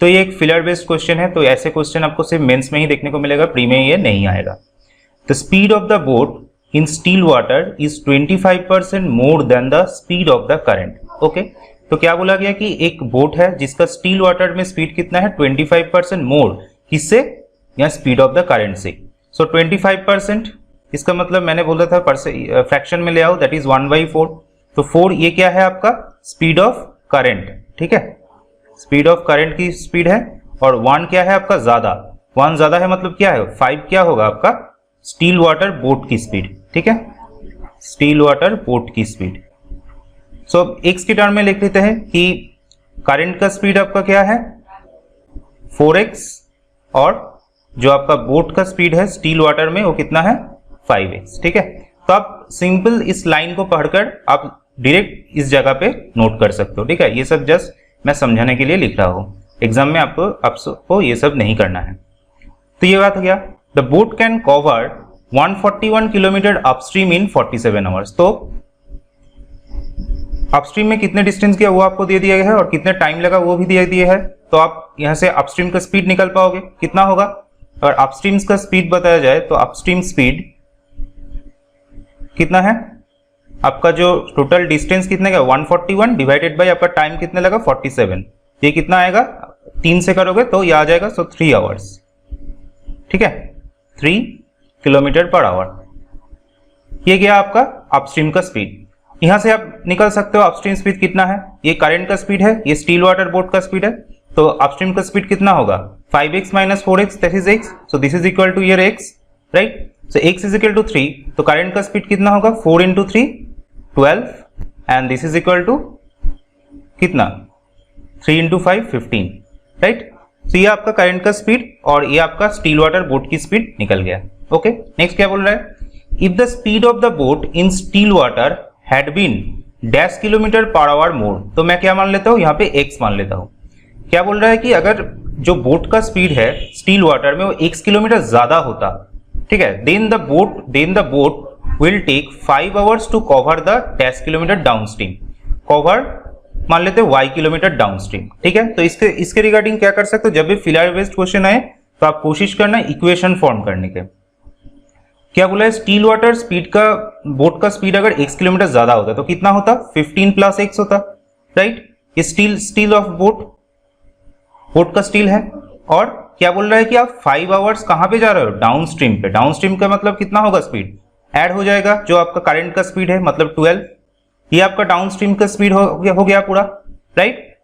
तो ये एक फिलर बेस्ड क्वेश्चन है, तो ऐसे क्वेश्चन आपको सिर्फ मेंस में ही देखने को मिलेगा, प्री में ये नहीं आएगा। The speed of the boat in still water is 25% more than the speed of the current. Okay, तो क्या बोला गया कि एक बोट है जिसका स्टील वाटर में स्पीड कितना है, 25% मोर, किससे, या स्पीड ऑफ द करंट से। सो 25%, इसका मतलब मैंने बोला था फ्रैक्शन में ले आओ, दैट इज 1/4। तो 4 ये क्या है आपका स्पीड ऑफ करंट, ठीक है, स्पीड ऑफ करंट की स्पीड है, और 1 क्या है आपका ज्यादा, 1 ज्यादा है मतलब क्या है, 5 क्या होगा आपका स्टील वाटर बोट की स्पीड, ठीक है, स्टील वाटर बोट की स्पीड। सो एक्स की टर्म में लिख लेते हैं कि करंट का स्पीड आपका क्या है 4x, और जो आपका बोट का स्पीड है स्टील वाटर में वो कितना है 5x, ठीक है। तो आप सिंपल इस लाइन को पढ़कर आप डायरेक्ट इस जगह पे नोट कर सकते हो, ठीक है। ये सब जस्ट मैं समझाने के लिए लिख रहा हूं, एग्जाम में आपको ये सब नहीं करना है। तो ये बात हो गया। The boat can cover 141 kilometre upstream in 47 hours. तो अपस्ट्रीम में कितने डिस्टेंस गया वो आपको दे दिया गया है, और कितने टाइम लगा वो भी दे दिया है। तो आप यहां से अपस्ट्रीम का स्पीड निकल पाओगे, कितना होगा। और अपस्ट्रीम का स्पीड बताया जाए तो अपस्ट्रीम स्पीड कितना है आपका, जो टोटल डिस्टेंस कितने का 141 डिवाइडेड बाय आपका टाइम कितने लगा 47, ये कितना आएगा 3 से करोगे तो ये आ जाएगा, सो 3 आवर्स, ठीक है, 3 किलोमीटर पर आवर। ये गया आपका अपस्ट्रीम का स्पीड। यहां से आप निकल सकते हो अपस्ट्रीम स्पीड कितना है, ये करंट का स्पीड है, ये स्टील वाटर बोट का स्पीड है, तो अपस्ट्रीम का स्पीड कितना होगा 5x minus 4x, that is x, so this is equal to year x, right. So x is equal to 3, तो करंट का स्पीड कितना होगा 4 into 3 12, and this is equal to कितना 3 इंटू 5 15, राइट। तो ये आपका करंट का स्पीड और ये आपका स्टील वाटर बोट की स्पीड निकल गया। ओके, नेक्स्ट क्या बोल रहा है, if the speed of the boat in still water had been dash kilometre per hour more. तो मैं क्या मान लेता हूं यहाँ पे x मान लेता हूं। क्या बोल रहा है कि अगर जो बोट का स्पीड है स्टील वाटर में वो x किलोमीटर ज्यादा होता, ठीक है, then the boat will take 5 hours to cover the dash kilometre downstream. Cover मान लेते हैं y किलोमीटर डाउनस्ट्रीम, ठीक है। तो इसके रिगार्डिंग क्या कर सकते हो, जब भी फिलर बेस्ड क्वेश्चन आए तो आप कोशिश करना इक्वेशन फॉर्म करने के। क्या बोला है, स्टील वाटर स्पीड का बोट का स्पीड अगर x किलोमीटर ज्यादा होता तो कितना होता 15 प्लस x होता, राइट। ये स्टील ऑफ बोट का स्टील है, और क्या बोल रहा है कि आप 5 आवर्स कहां पे जा रहे हो डाउनस्ट्रीम पे। डाउनस्ट्रीम का मतलब कितना होगा स्पीड ऐड हो जाएगा, जो आपका करंट का स्पीड है मतलब 12, ये आपका डाउनस्ट्रीम का स्पीड हो गया पूरा, राइट।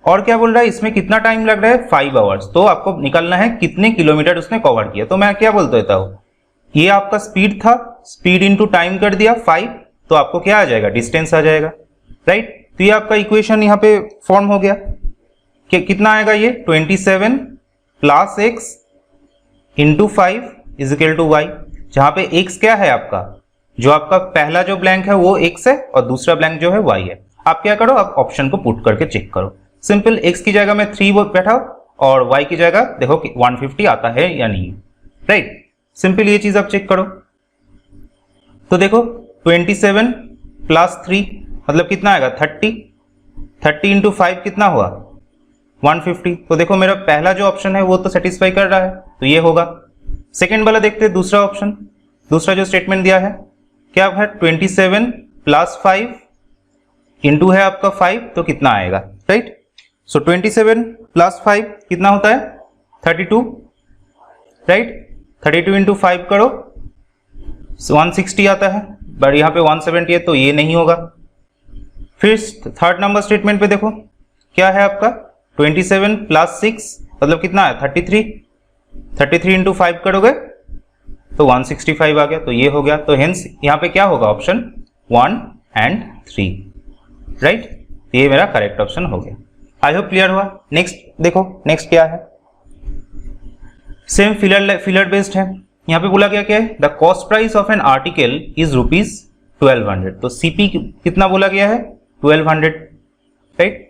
और क्या बोल रहा है इसमें कितना टाइम लग रहा है 5 आवर्स, तो आपको निकालना है कितने किलोमीटर उसने कवर किया। तो मैं क्या बोलता देता हूं, ये आपका स्पीड था, स्पीड इंटू टाइम कर दिया 5, तो आपको क्या आ जाएगा डिस्टेंस आ जाएगा, राइट। तो ये आपका इक्वेशन यहाँ पे फॉर्म हो गया कि कितना आएगा ये 27 plus x into 5 is equal to y, जहां पे x क्या है आपका, जो आपका पहला जो ब्लैंक है वो x है और दूसरा ब्लैंक जो है y है। आप क्या करो, आप ऑप्शन को पुट करके चेक करो, सिंपल x की जगह में 3 बैठाओ और y की जगह देखो कि 150 आता है या नहीं, राइट। सिंपल ये चीज आप चेक करो। तो देखो 27 प्लस 3 मतलब कितना आएगा 30 इंटू 5 कितना हुआ 150। तो देखो मेरा पहला जो ऑप्शन है वो तो सेटिस्फाई कर रहा है, तो ये होगा। सेकेंड वाला देखते हैं, दूसरा ऑप्शन, दूसरा जो स्टेटमेंट दिया है क्या है 27 प्लस 5 इंटू है आपका 5, तो कितना आएगा, राइट। सो 27 प्लस 5 कितना होता है 32, राइट। 32 इंटू 5 करो 160 आता है, बट यहाँ पे 170 है तो ये नहीं होगा। फिर थर्ड नंबर स्टेटमेंट पे देखो क्या है आपका 27 प्लस 6 मतलब कितना है 33 इंटू 5 करोगे तो 165 आ गया, तो ये हो गया। तो हेंस यहाँ पे क्या होगा ऑप्शन 1 एंड 3, राइट। ये मेरा करेक्ट ऑप्शन हो गया। आई होप क्लियर हुआ। नेक्स्ट देखो, नेक्स्ट क्या है, सेम फिलर बेस्ड है। यहाँ पे बोला गया क्या है, the cost price of an article is ₹1200। तो सीपी कितना बोला गया है 1200, right.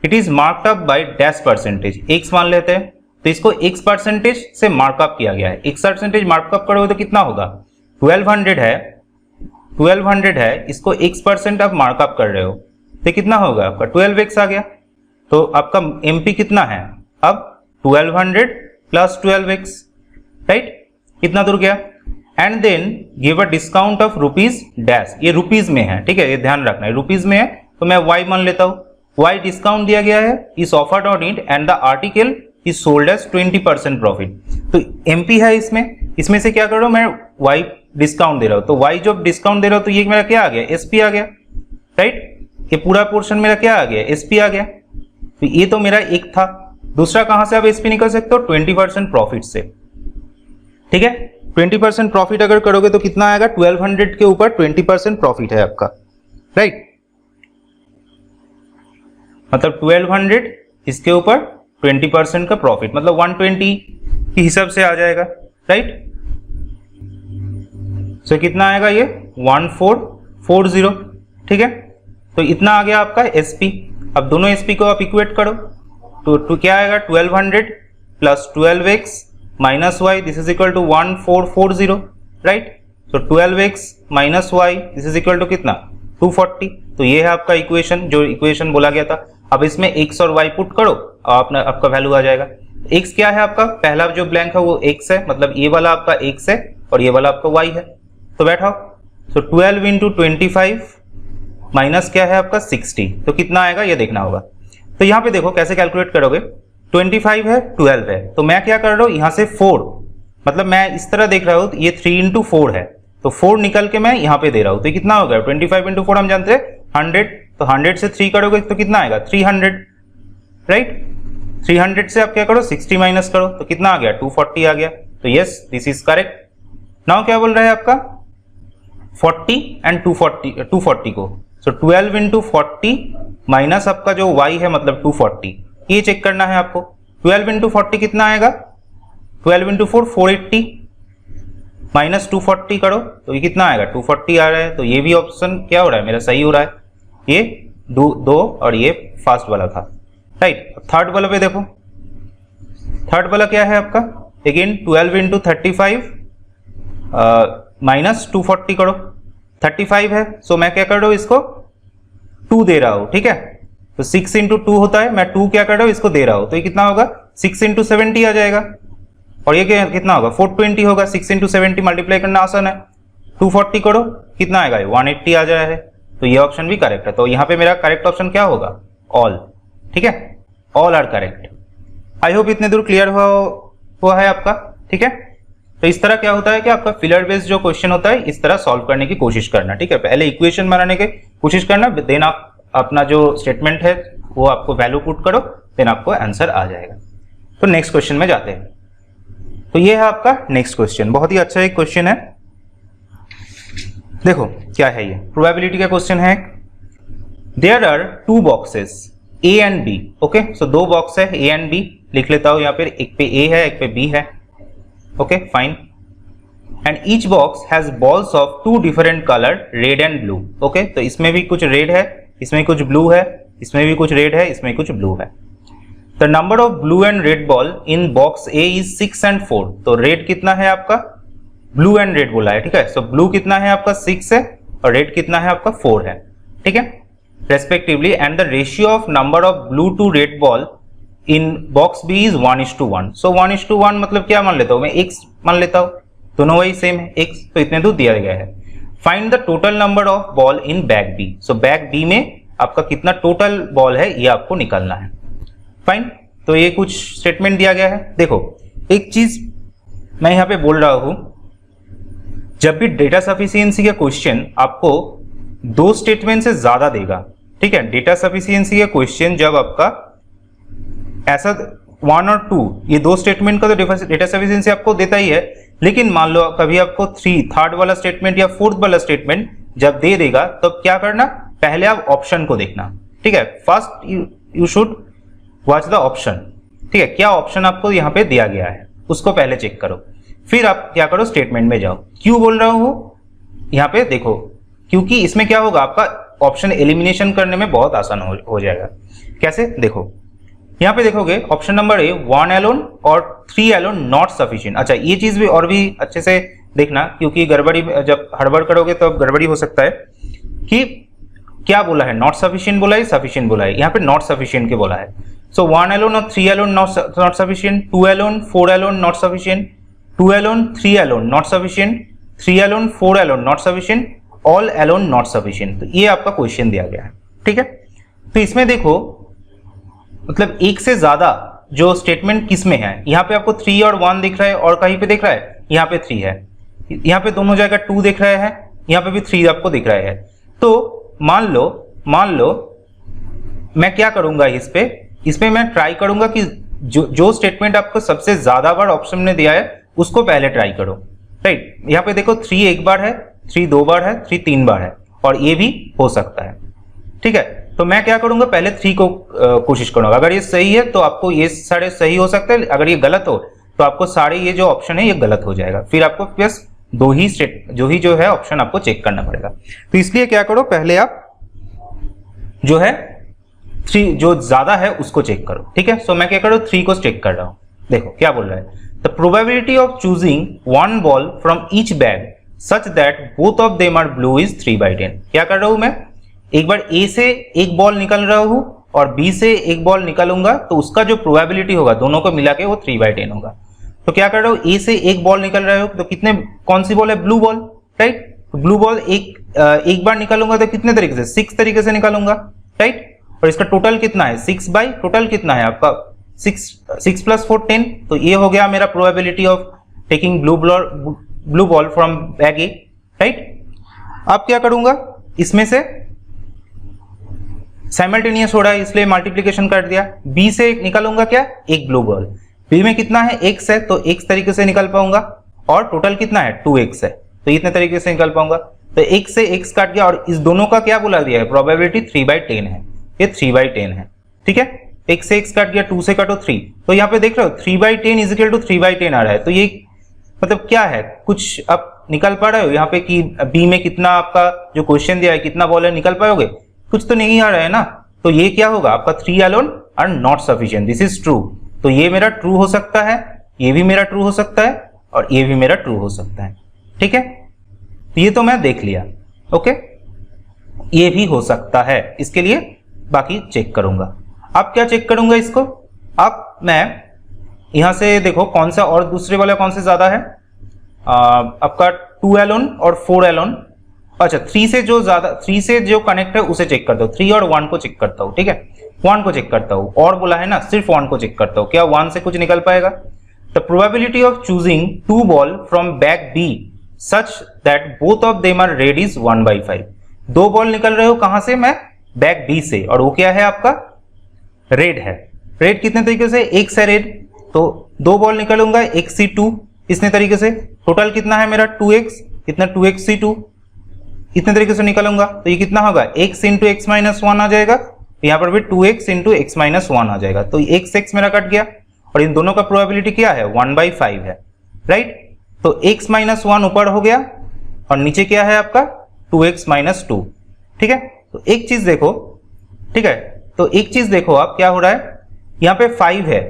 It is marked up by dash percentage, x मान लेते हैं, तो इसको x परसेंटेज से मार्कअप किया गया है। x परसेंटेज मार्कअप करोगे तो कितना होगा 1200 है, इसको x परसेंट आप मार्कअप कर रहे हो तो कितना होगा आपका 12x आ गया। तो आपका MP कितना है अब 1200 प्लस 12x, राइट, कितना दूर गया, and then give a discount of rupees dash, ये रुपीज में है, ठीक है, ये ध्यान रखना है, रुपीज में है तो मैं y मान लेता हूं, y डिस्काउंट दिया गया है, is offered on it and the article is sold as 20% profit. तो MP है इसमें से क्या कर रहा हूं मैं, y डिस्काउंट दे रहा हूं, तो y जो डिस्काउंट दे रहा हूं तो ये मेरा क्या आ गया, SP आ गया, राइट, ये पूरा पोर्शन मेरा क्या आ गया, SP आ गया। तो ये तो मेरा एक था, दूसरा कहां से आप SP निकल सकते हो, 20% प्रॉफिट से, ठीक है। 20% प्रॉफिट अगर करोगे तो कितना आएगा, 1200 के ऊपर 20% प्रॉफिट है आपका, राइट, मतलब 1200 इसके ऊपर 20% का प्रॉफिट, मतलब 120 के हिसाब से आ जाएगा, राइट। सो कितना आएगा ये 1440, ठीक है। तो इतना आ गया आपका SP। अब दोनों SP को आप इक्वेट करो तो क्या आएगा, 1200 plus 12x minus y, this is equal to 1440, right. तो 12x minus y this is equal to कितना, 240। तो ये है आपका इक्वेशन, जो इक्वेशन बोला गया था। अब इसमें x और y पुट करो, आपका वैल्यू आ जाएगा। x क्या है आपका, पहला जो ब्लैंक है वो x है, मतलब ये वाला आपका x है और ये वाला आपका y है, तो बैठाओ। तो 12 इंटू 25 माइनस क्या है आपका 60, तो कितना आएगा ये देखना होगा। तो यहाँ पे देखो कैसे कैलकुलेट करोगे, 25 है, 12 है, तो मैं क्या कर रहा हूँ यहाँ से 4, मतलब मैं इस तरह देख रहा हूँ, ये 3 इंटू 4 है, तो 4 निकल के मैं यहाँ पे दे रहा हूँ, तो कितना हो गया, 25 इंटू 4 हम जानते हैं 100, तो 100 से 3 करोगे तो कितना आएगा 300, राइट। 300 से आप क्या करो 60 माइनस करो, तो कितना आ गया 240 आ गया। तो yes this is correct. Now क्या बोल रहा है आपका 40 एंड 240 को, सो 12 इंटू 40 माइनस आपका जो y है मतलब 240, ये चेक करना है आपको। 12 इंटू 40 कितना आएगा, 12 इंटू 4 480 माइनस 240 करो तो ये कितना आएगा 240 आ रहा है। तो ये भी ऑप्शन क्या हो रहा है मेरा सही हो रहा है, ये दो और ये फास्ट वाला था, राइट। थर्ड वाला पे देखो, थर्ड वाला क्या है आपका, अगेन 12 इंटू 35 माइनस 240 करो, 35 है, सो मैं क्या कर रहा हूँ इसको 2 दे रहा हूँ, ठीक है। तो 6 इंटू 2 होता है, मैं 2 क्या कर रहा हूँ इसको दे रहा हूँ, तो ये कितना होगा 6 इंटू 70 आ जाएगा, और ये कितना होगा 420 होगा। 6 इंटू 70 मल्टीप्लाई करना आसान है, 240 करो कितना आएगा 180 आ जाए है, तो ये ऑप्शन भी करेक्ट है। तो यहाँ पे मेरा करेक्ट ऑप्शन क्या होगा ऑल, ठीक है, all are correct. I hope इतने दूर क्लियर हुआ है आपका, ठीक है। तो इस तरह क्या होता है कि आपका फिलर बेस्ड जो क्वेश्चन होता है इस तरह सॉल्व करने की कोशिश करना, ठीक है। पहले इक्वेशन बनाने की कोशिश करना, देन आप अपना जो स्टेटमेंट है वो आपको वैल्यू पुट करो, देन आपको आंसर आ जाएगा। तो नेक्स्ट क्वेश्चन में जाते हैं। तो ये है आपका नेक्स्ट क्वेश्चन, बहुत ही अच्छा एक क्वेश्चन है। देखो क्या है ये, प्रोबेबिलिटी का क्वेश्चन है। There are 2 boxes A and B, okay. So 2 box है A एंड B, लिख लेता हूं यहाँ पे, एक पे A है एक पे B है, okay fine. And each box has balls of 2 different colour, red and blue, okay. तो इसमें भी कुछ रेड है, इसमें कुछ ब्लू है, इसमें भी कुछ रेड है, इसमें कुछ ब्लू है। The number of blue and red ball in box A is 6 and 4। तो रेड कितना है आपका, ब्लू एंड रेड बोला है, ठीक है। सो ब्लू कितना है आपका 6 है और रेड कितना है आपका 4 है, ठीक है, respectively. And the ratio of number of blue to red ball in box B is 1:1। So 1:1 मतलब क्या मान लेता हूं मैं, x मान लेता हूं, दोनों वही सेम है x, तो इतने दूर दिया गया है। Find the total number of ball in bag B। So bag B में आपका कितना टोटल बॉल है ये आपको निकालना है, फाइन। तो ये कुछ स्टेटमेंट दिया गया है। देखो एक चीज मैं यहां पे बोल रहा हूं, जब भी डेटा सफिशिएंसी का क्वेश्चन आपको 2 स्टेटमेंट से ज्यादा देगा, ठीक है। डेटा सफिशिएंसी का क्वेश्चन जब आपका ऐसा 1 और 2 ये 2 स्टेटमेंट का तो डेटा सफिशिएंसी आपको देता ही है, लेकिन मान लो कभी आपको थर्ड वाला स्टेटमेंट या फोर्थ वाला स्टेटमेंट जब दे देगा तब तो क्या करना, पहले आप ऑप्शन को देखना, ठीक है। First you should watch the option, ठीक है, क्या ऑप्शन आपको यहाँ पे दिया गया है उसको पहले चेक करो, फिर आप क्या करो स्टेटमेंट में जाओ। क्यों बोल रहा हूं यहाँ पे देखो, क्योंकि इसमें क्या होगा आपका ऑप्शन एलिमिनेशन करने में बहुत आसान हो जाएगा। कैसे देखो, यहाँ पे देखोगे ऑप्शन नंबर ए 1 एलोन और 3 एलोन नॉट सफिशिएंट। अच्छा ये चीज भी और भी अच्छे से देखना, क्योंकि गड़बड़ी जब हड़बड़ करोगे तो गड़बड़ी हो सकता है कि क्या बोला है, नॉट सफिशिएंट बोला है, सफिशिएंट बोला है। यहाँ पे नॉट सफिशिएंट के बोला है। So 1 alone or 3 alone not sufficient, 2 alone, 4 alone not sufficient, 2 alone, 3 alone not sufficient, 3 alone, 4 alone not sufficient, all alone not sufficient। तो ये आपका क्वेश्चन दिया गया है, ठीक है। तो इसमें देखो मतलब एक से ज्यादा जो स्टेटमेंट किस में है, यहाँ पे आपको 3 और 1 दिख रहा है और कहीं पे दिख रहा है, यहाँ पे 3 है, यहाँ पे दोनों जगह 2 दिख रहा है, यहाँ पे भी 3 आपको दिख रहा है। तो मान लो मैं क्या करूंगा, इसमें मैं ट्राई करूंगा कि जो स्टेटमेंट आपको सबसे ज्यादा बार ऑप्शन में दिया है उसको पहले ट्राई करो, राइट। यहाँ पे देखो 3 एक बार है, 3 2 बार है, 3 3 बार है और ये भी हो सकता है, ठीक है। तो मैं क्या करूंगा, पहले 3 को कोशिश करूंगा। अगर ये सही है तो आपको ये सारे सही हो सकते हैं, अगर ये गलत हो तो आपको सारे ये जो ऑप्शन है ये गलत हो जाएगा, फिर आपको बस जो है ऑप्शन आपको चेक करना पड़ेगा। तो इसलिए क्या करो, पहले आप जो है 3 जो ज्यादा है उसको चेक करो, ठीक है। सो मैं क्या करूँ, 3 को चेक कर रहा हूं। देखो क्या बोल रहा है, the probability of choosing 1 ball from each bag such that both of them are blue is 3/10। क्या कर रहा हूं मैं, एक बार ए से एक बॉल निकल रहा हूं और बी से एक बॉल निकालूंगा तो उसका जो प्रोबेबिलिटी होगा दोनों को मिला के वो 3/10 होगा। तो क्या कर रहा हूं, ए से एक बॉल निकल रहा हो तो कितने, कौन सी बॉल है, ब्लू बॉल, राइट। तो ब्लू बॉल एक बार निकालूंगा तो कितने तरीके से, 6 तरीके से निकालूंगा, राइट। और इसका टोटल कितना है, 6 बाई टोटल कितना है आपका 6 + 4 10। तो ये हो गया मेरा probability of taking blue ball from bag A, right. अब क्या करूंगा, इसमें से साइमल्टेनियस हो रहा है इसलिए मल्टीप्लीकेशन कर दिया। बी से निकालूंगा क्या, एक ब्लू बॉल, बी में कितना है, x है तो x तरीके से निकाल पाऊंगा और टोटल कितना है 2x है तो इतने तरीके से निकाल पाऊंगा। तो x से x काट गया और इस दोनों का क्या बोला दिया है, प्रोबेबिलिटी 3/10 है, ये 3/10 है, ठीक है। x से x काट गया, 2 से काटो 3, तो यहाँ पे देख रहे हो 3/10 = 3/10 आ रहा है। तो ये मतलब क्या है, कुछ आप निकाल पा रहे हो यहाँ पे कि b में कितना आपका जो क्वेश्चन दिया है कितना बॉल है, निकाल पाओगे, कुछ तो नहीं आ रहा है ना। तो ये क्या होगा आपका 3 alone are not sufficient, this is true. तो ये मेरा ट्रू हो सकता है, ये भी मेरा ट्रू हो सकता है और ये भी मेरा ट्रू हो सकता है, ठीक है। तो ये तो मैं देख लिया, ओके। ये भी हो सकता है, इसके लिए बाकी चेक करूंगा। अब क्या चेक करूंगा इसको, अब मैं यहां से देखो कौन सा और दूसरे वाला कौन से ज्यादा है, आपका 2 alone और 4 alone। अच्छा 3 से जो कनेक्ट है उसे चेक करता हूँ, 3 और 1 को चेक करता हूँ, ठीक है। 1 को चेक करता हूँ और बोला है ना, सिर्फ 1 को चेक करता हूँ, क्या 1 से कुछ निकल पाएगा। The probability of choosing 2 ball from bag B such that both of them are red is 1/5। 2 ball निकल रहे हो कहां से, मैं बैग बी से, और वो क्या है आपका रेड है। रेड कितने तरीके से, x है रेड, तो 2 बॉल निकलूंगा, x(2) इतने तरीके से, टोटल कितना है मेरा 2x, कितना 2x(2) इतने तरीके से निकालूंगा तो ये कितना होगा, x × x-1 आ जाएगा, यहाँ पर भी 2x × x-1 आ जाएगा। तो x मेरा कट गया और इन दोनों का प्रोबेबिलिटी क्या है, 1/5 है, राइट। तो x-1 ऊपर हो गया और नीचे क्या है आपका 2x-2, ठीक है। तो एक चीज देखो, ठीक है, तो एक चीज देखो आप क्या हो रहा है, यहाँ पे 5 है,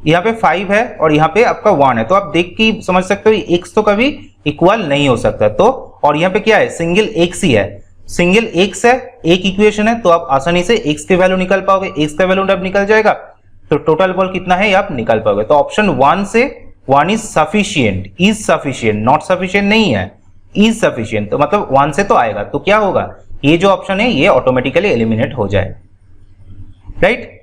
यहाँ पे 5 है और यहाँ पे आपका 1 है। तो आप देख के समझ सकते हो x तो कभी इक्वल नहीं हो सकता। तो और यहाँ पे क्या है, सिंगल x ही है, सिंगल x है, एक इक्वेशन है, तो आप आसानी से x के वैल्यू निकाल पाओगे। x का वैल्यू जब निकल जाएगा तो टोटल बॉल कितना है आप निकाल पाओगे। तो ऑप्शन 1 से 1 इज सफिशिएंट, नॉट सफिशिएंट नहीं है, इज सफिशिएंट, तो मतलब 1 से तो आएगा। तो क्या होगा, ये जो ऑप्शन है ये ऑटोमेटिकली एलिमिनेट हो जाएगा, राइट।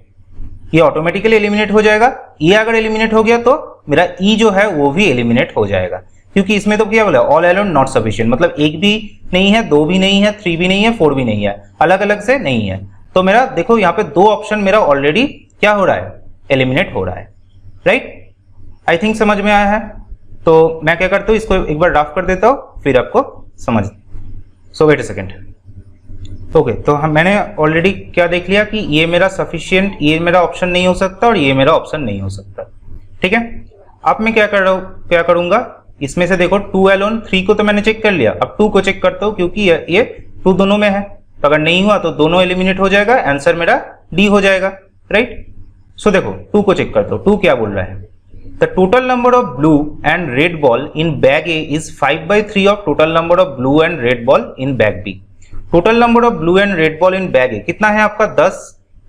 ये ऑटोमेटिकली एलिमिनेट हो जाएगा। ये अगर एलिमिनेट हो गया तो मेरा ई जो है वो भी एलिमिनेट हो जाएगा, क्योंकि इसमें तो क्या बोला, ऑल अलोन नॉट सफिशिएंट, मतलब 1 भी नहीं है, 2 भी नहीं है, 3 भी नहीं है, 4 भी नहीं है, अलग अलग से नहीं है। तो मेरा देखो यहाँ पे 2 ऑप्शन मेरा ऑलरेडी क्या हो रहा है, एलिमिनेट हो रहा है, राइट। आई थिंक समझ में आया है। तो मैं क्या करता हूँ, इसको एक बार ड्राफ्ट कर देता हूँ फिर आपको समझ। सो वेट अ सेकेंड, ओके। तो मैंने ऑलरेडी क्या देख लिया कि ये मेरा सफिशिएंट, ये मेरा ऑप्शन नहीं हो सकता और ये मेरा ऑप्शन नहीं हो सकता, ठीक है। अब मैं क्या कर रहा हूँ, क्या करूंगा, इसमें से देखो 2 alone, 3 को तो मैंने चेक कर लिया, अब 2 को चेक करता हूँ क्योंकि ये 2 दोनों में है, तो अगर नहीं हुआ तो दोनों एलिमिनेट हो जाएगा, आंसर मेरा डी हो जाएगा, राइट। सो देखो 2 को चेक करता हूँ, 2 क्या बोल रहा है, the total number of blue and red ball in bag A is 5/3 of total number of blue and red ball in bag B. Total number of blue and red ball in bag A कितना है आपका 10,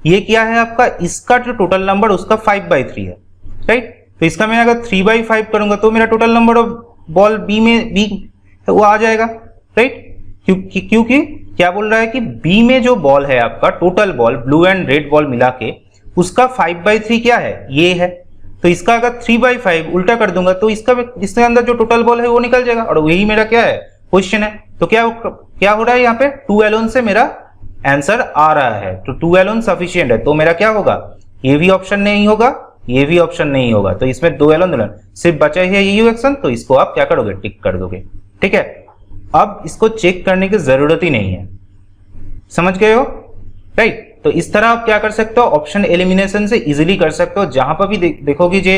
ये क्या है आपका, इसका जो total number उसका 5/3 है, राइट। तो इसका मैं अगर 3/5 करूंगा तो मेरा total number of ball B में बी वो आ जाएगा, राइट। क्योंकि क्या बोल रहा है कि बी में जो बॉल है आपका total ball blue and red ball मिला के उसका 5/3 क्या है, ये है। तो इसका अगर 3/5 उल्टा कर दूंगा तो इसका इसके अंदर जो टोटल बॉल है वो निकल जाएगा, और वही मेरा क्या है क्वेश्चन है। तो क्या हो रहा है यहाँ पे 2 एलोन से मेरा आंसर आ रहा है, तो 2 एलोन सफिशिएंट है। तो मेरा क्या होगा, ये भी ऑप्शन नहीं होगा, ये भी ऑप्शन नहीं होगा, तो इसमें 2 एलोन सिर्फ बचा है ये एक्शन, तो इसको आप क्या करोगे, टिक कर दोगे, ठीक है। अब इसको चेक करने की जरूरत ही नहीं है, समझ गए हो, राइट। तो इस तरह आप क्या कर सकते हो, ऑप्शन एलिमिनेशन से इजीली कर सकते हो। जहां पर भी देखोगे जे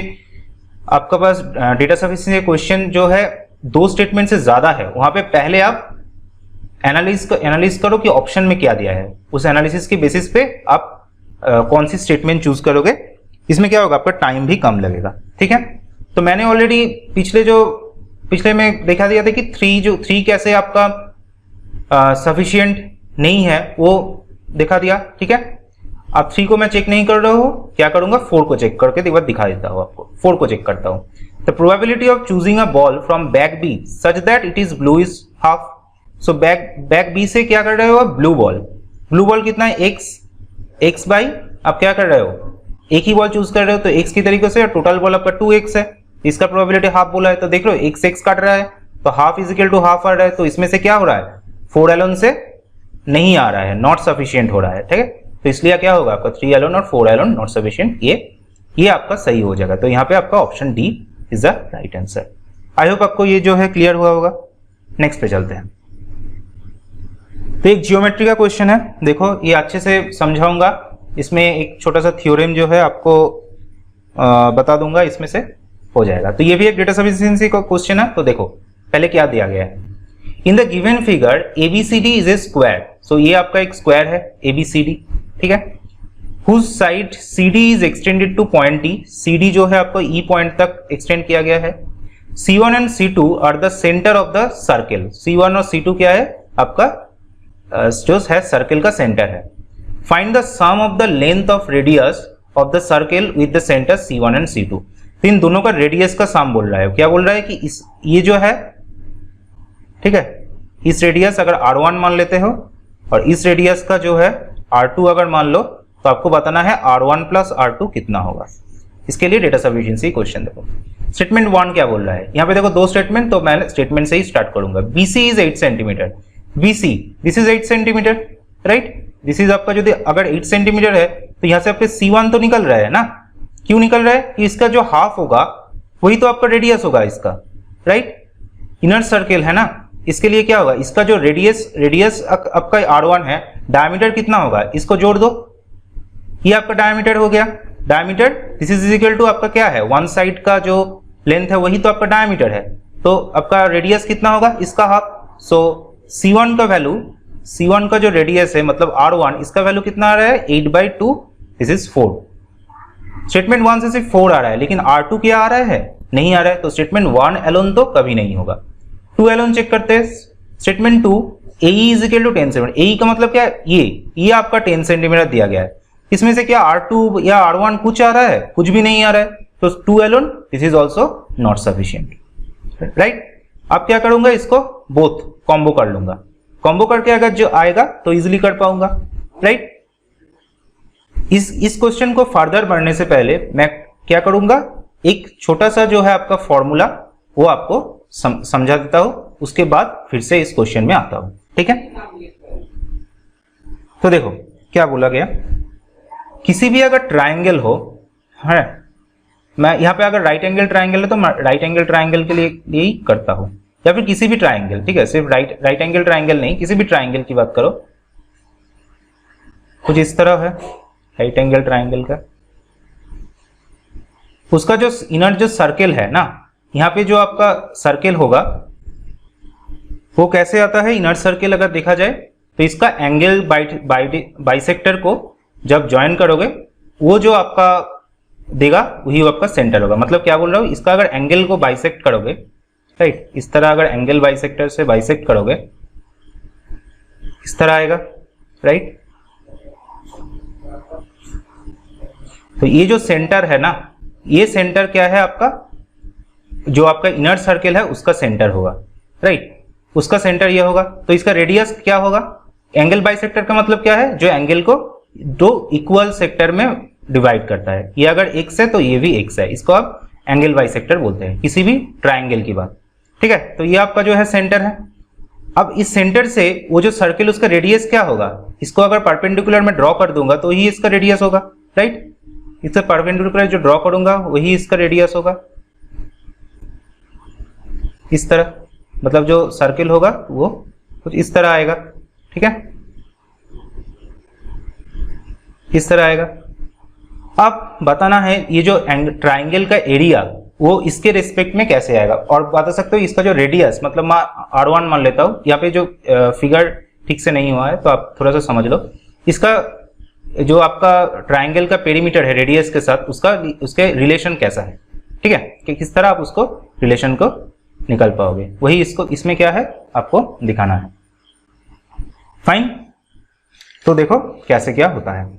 आपका पास डेटा सफिशिएंसी क्वेश्चन जो है 2 स्टेटमेंट से ज्यादा है, वहां पे पहले आप एनालिस करो कि ऑप्शन में क्या दिया है, उस एनालिसिस के बेसिस पे आप कौन सी स्टेटमेंट चूज करोगे। इसमें क्या होगा, आपका टाइम भी कम लगेगा, ठीक है। तो मैंने ऑलरेडी पिछले में दिखा दिया था कि 3 कैसे आपका सफिशिएंट नहीं है वो दिखा दिया, ठीक है। अब 3 को मैं चेक नहीं कर रहा हूं, क्या करूंगा 4 को चेक करके एक बार दिखा देता हूं आपको। 4 को चेक करता हूं, the probability of choosing a ball from bag B such that it is blue is half. So bag B से क्या कर रहे हो, ब्लू बॉल कितना है, x बाई आप क्या कर रहे हो, एक ही बॉल चूज कर रहे हो, तो x की तरीके से टोटल बॉल आपका 2x है, इसका प्रोबेबिलिटी हाफ बोला है, तो देख लो x काट रहा है, तो half is equal to half आ रहा है। तो इसमें से क्या हो रहा है, 4 एलोन से नहीं आ रहा है, नॉट सफिशिएंट हो रहा है, ठीक है। तो इसलिए क्या होगा आपका 3 एलोन और 4 एलोन नॉट सफिशिएंट, ये आपका सही हो जाएगा। तो यहाँ पे आपका option D is the right answer. I hope आपको ये जो है क्लियर हुआ होगा। नेक्स्ट पे चलते हैं। तो एक जियोमेट्री का क्वेश्चन है, देखो ये अच्छे से समझाऊंगा, इसमें एक छोटा सा थ्योरम जो है आपको बता दूंगा, इसमें से हो जाएगा। तो ये भी एक डेटा सफिशिएंसी का क्वेश्चन है। तो देखो पहले क्या दिया गया है, in the given figure ABCD is a square. So ये आपका एक स्क्वायर है ABCD, ठीक है, whose side CD is extended to point D। CD जो है आपको E पॉइंट तक एक्सटेंड किया गया है। C1 and C2 are the centre of the circle. C1 और C2 क्या है आपका जो है सर्किल का सेंटर है। Find the sum of the length of radius of the circle with the centre C1 and C2। तो इन दोनों का रेडियस का सम बोल रहा है। क्या बोल रहा है कि ये जो है, ठीक है, इस रेडियस अगर R1 मान लेते हो और इस रेडियस का जो है R2 अगर मान लो, तो आपको बताना है R1 प्लस R2 कितना होगा। इसके लिए डेटा सफिशिएंसी क्वेश्चन देखो। स्टेटमेंट 1 क्या बोल रहा है, यहाँ पे देखो 2 स्टेटमेंट, तो मैं स्टेटमेंट से ही स्टार्ट करूंगा। BC is 8 centimetre, BC this is 8 centimetre, right. This is आपका जो अगर 8 सेंटीमीटर है तो यहाँ से आपके C1 तो निकल रहा है ना, क्यों निकल रहा है कि इसका जो हाफ होगा वही तो आपका रेडियस होगा इसका, राइट। इनर सर्किल है ना, इसके लिए क्या होगा, इसका जो रेडियस आपका R1 है, डायमीटर कितना होगा, इसको जोड़ दो, ये आपका डायमीटर हो गया। Diameter this is equal to आपका क्या है, वन साइड का जो लेंथ है वही तो आपका डायमीटर है, तो आपका रेडियस कितना होगा, इसका हाफ। सो C1 का वैल्यू, C1 का जो रेडियस है मतलब R1, इसका वैल्यू कितना आ रहा है 8/2, दिस इज 4। स्टेटमेंट 1 से सिर्फ 4 आ रहा है, लेकिन R2 क्या आ रहा है, नहीं आ रहा है। तो स्टेटमेंट 1 एलोन तो कभी नहीं होगा। 2 एलोन चेक करते हैं। Statement 2 AE is equal to 10 centimetre. AE का मतलब क्या है, ये आपका 10 सेंटीमीटर दिया गया है। इसमें से क्या R2 या R1 कुछ आ रहा है, कुछ भी नहीं आ रहा है, तो 2 alone this is also not sufficient, right. अब क्या करूंगा, इसको बोथ कॉम्बो कर लूंगा। कॉम्बो करके अगर जो आएगा तो इजिली कर पाऊंगा, राइट। इस क्वेश्चन को फर्दर बढ़ने से पहले मैं क्या करूंगा, एक छोटा सा जो है आपका फॉर्मूला वो आपको समझा देता हूं, उसके बाद फिर से इस क्वेश्चन में आता हूं, ठीक है। तो देखो क्या बोला गया, किसी भी अगर ट्राइंगल हो, है, मैं यहां पे अगर राइट एंगल ट्राइंगल है तो मैं राइट एंगल ट्राइंगल के लिए यही करता हूं, या फिर किसी भी ट्राइंगल, ठीक है, सिर्फ राइट एंगल ट्राइंगल नहीं, किसी भी ट्राइंगल की बात करो। कुछ इस तरह है राइट एंगल ट्राइंगल का, उसका जो इनर जो सर्किल है ना, यहाँ पे जो आपका सर्किल होगा वो कैसे आता है, इनर सर्किल अगर देखा जाए तो इसका एंगल बाइसेक्टर को जब ज्वाइन करोगे वो जो आपका देगा वही आपका सेंटर होगा। मतलब क्या बोल रहा हूं, इसका अगर एंगल को बाइसेक्ट करोगे, राइट, इस तरह अगर एंगल बाइसेक्टर से बाइसेक्ट करोगे इस तरह आएगा, राइट। तो ये जो सेंटर है ना, ये सेंटर क्या है आपका, जो आपका इनर सर्किल है उसका सेंटर होगा, राइट, उसका सेंटर ये होगा। तो इसका रेडियस क्या होगा, एंगल बाइसेक्टर का मतलब क्या है, जो एंगल को दो इक्वल सेक्टर में डिवाइड करता है। ये अगर x है तो ये भी x है, इसको आप एंगल बाइसेक्टर बोलते हैं किसी भी ट्राइंगल की बात, ठीक है। तो ये आपका जो है सेंटर है। अब इस सेंटर से वो जो सर्किल उसका रेडियस क्या होगा, इसको अगर परपेंडिकुलर में ड्रॉ कर दूंगा तो ही इसका रेडियस होगा, राइट, इससे परपेंडिकुलर जो ड्रॉ करूंगा वही इसका रेडियस होगा, इस तरह, मतलब जो सर्किल होगा वो कुछ इस तरह आएगा, ठीक है, इस तरह आएगा। अब बताना है ये जो ट्राइंगल का एरिया वो इसके रिस्पेक्ट में कैसे आएगा, और बता सकते हो इसका जो रेडियस, मतलब मैं R1 मान लेता हूं, यहाँ पे जो फिगर ठीक से नहीं हुआ है तो आप थोड़ा सा समझ लो। इसका जो आपका ट्राइंगल का पेरीमीटर है रेडियस के साथ, उसके रिलेशन कैसा है, ठीक है, कि किस तरह आप उसको रिलेशन को निकाल पाओगे, वही इसमें क्या है आपको दिखाना है। फाइन, तो देखो कैसे क्या होता है।